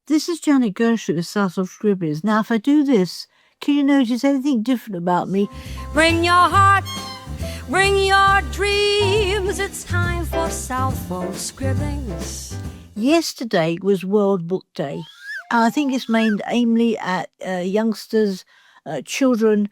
This is Janet Gershlick with Southwold Scribblings. Now, if I do this, can you notice anything different about me? Bring your heart, bring your dreams. It's time for Southwold Scribblings. Yesterday was World Book Day. I think it's aimed mainly at youngsters, children,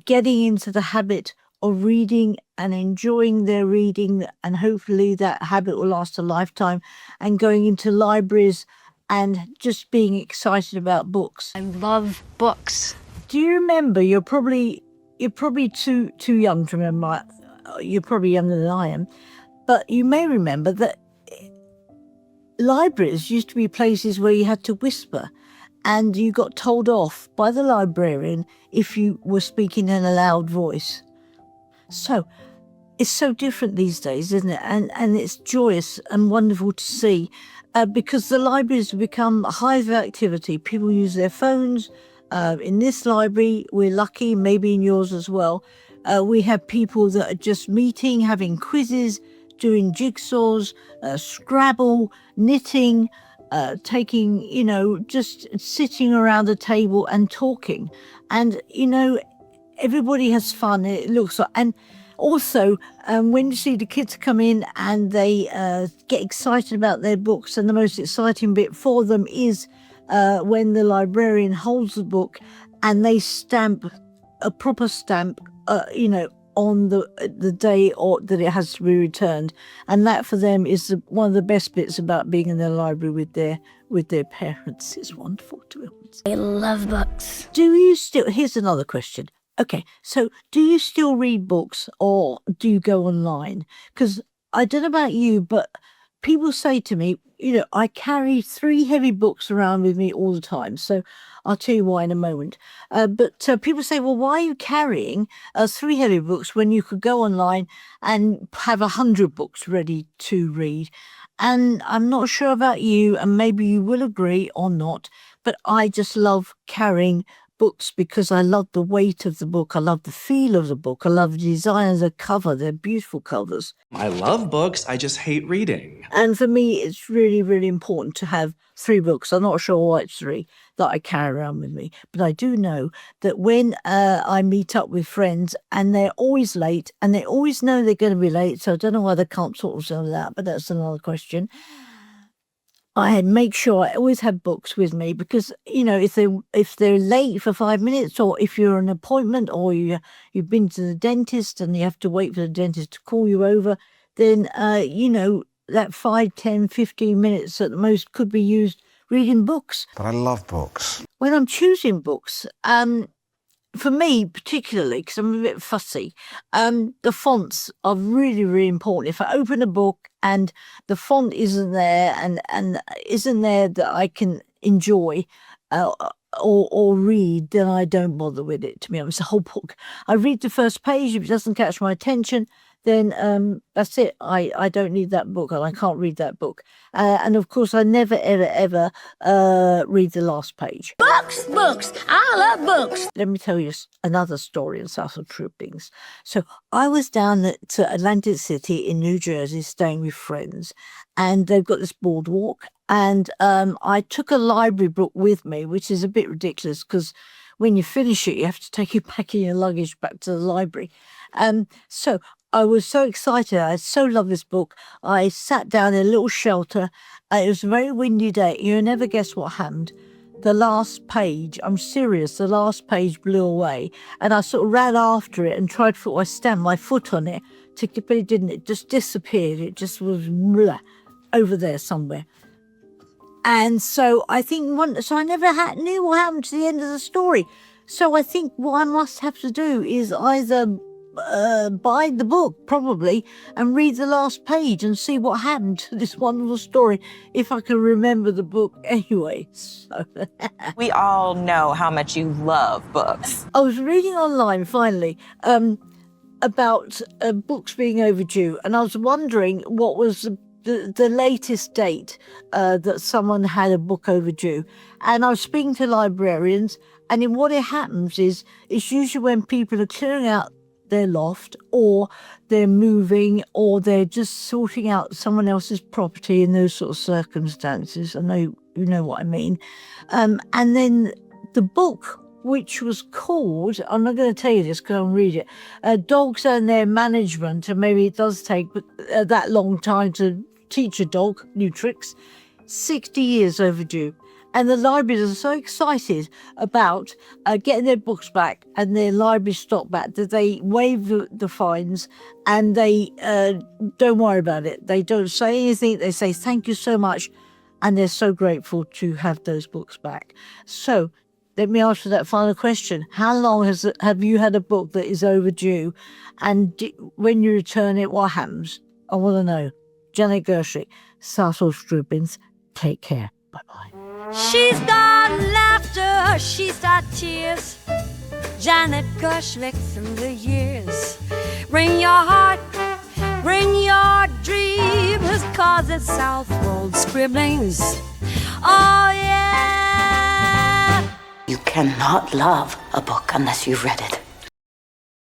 getting into the habit of reading and enjoying their reading, and hopefully that habit will last a lifetime, and going into libraries and just being excited about books. I love books. Do you remember? You're probably too young to remember. You're probably younger than I am, but you may remember that libraries used to be places where you had to whisper, and you got told off by the librarian if you were speaking in a loud voice. So it's so different these days, isn't it? And it's joyous and wonderful to see, because the libraries have become a hive of activity. People use their phones. In this library, we're lucky, maybe in yours as well. We have people that are just meeting, having quizzes, doing jigsaws, Scrabble, knitting, just sitting around a table and talking. And, everybody has fun, it looks like. And also, when you see the kids come in and they get excited about their books, and the most exciting bit for them is when the librarian holds the book and they stamp a proper stamp, on the day or that it has to be returned. And that for them is one of the best bits about being in the library with their parents. It's wonderful, to be honest. I love books. Here's another question. Okay, so do you still read books, or do you go online? Because I don't know about you, but people say to me, I carry 3 heavy books around with me all the time. So I'll tell you why in a moment. But people say, well, why are you carrying 3 heavy books when you could go online and have 100 books ready to read? And I'm not sure about you, and maybe you will agree or not, but I just love carrying books because I love the weight of the book. I love the feel of the book. I love the design of the cover. They're beautiful covers. I love books. I just hate reading. And for me, it's really, really important to have 3 books. I'm not sure why it's 3 that I carry around with me. But I do know that when I meet up with friends and they're always late, and they always know they're going to be late, so I don't know why they can't sort themselves out, but that's another question. I make sure I always have books with me because, if they're late for 5 minutes, or if you're an appointment, or you've been to the dentist and you have to wait for the dentist to call you over, then, that 5, 10, 15 minutes at the most could be used reading books. But I love books. When I'm choosing books, for me particularly, because I'm a bit fussy, the fonts are really, really important. If I open a book and the font isn't there and isn't there that I can enjoy or read, then I don't bother with it, to be honest. The whole book, I read the first page. If it doesn't catch my attention, then that's it. I don't need that book, and I can't read that book. And of course, I never, ever, ever read the last page. Books. I love books. Let me tell you another story in Southwold Scribblings. So I was down at Atlantic City in New Jersey staying with friends, and they've got this boardwalk. And I took a library book with me, which is a bit ridiculous because when you finish it, you have to take it back in your luggage back to the library. So I was so excited. I so love this book. I sat down in a little shelter. It was a very windy day. You'll never guess what happened. The last page, I'm serious, the last page blew away. And I sort of ran after it and tried to stamp my foot on it, but it didn't. It just disappeared. It just was over there somewhere. And so I think I never knew what happened to the end of the story. So I think what I must have to do is either buy the book, probably, and read the last page and see what happened to this wonderful story, if I can remember the book anyway. So We all know how much you love books. I was reading online finally about books being overdue, and I was wondering what was the latest date that someone had a book overdue. And I was speaking to librarians, and what it happens is it's usually when people are clearing out their loft, or they're moving, or they're just sorting out someone else's property in those sort of circumstances. I know you know what I mean. And then the book, which was called, I'm not going to tell you this because I'll read it, Dogs and Their Management, and maybe it does take that long time to teach a dog new tricks, 60 years overdue. And the libraries are so excited about getting their books back and their library stock back that they waive the fines and they don't worry about it. They don't say anything. They say, thank you so much. And they're so grateful to have those books back. So let me ask you that final question. How long have you had a book that is overdue? And when you return it, what happens? I want to know. Janet Gershlick, Southwold Scribblings. Take care. Bye-bye. She's got laughter, she's got tears. Janet Gershlick through the years. Bring your heart, bring your dreams, 'cause it's Southwold Scribblings. Oh yeah. You cannot love a book unless you've read it.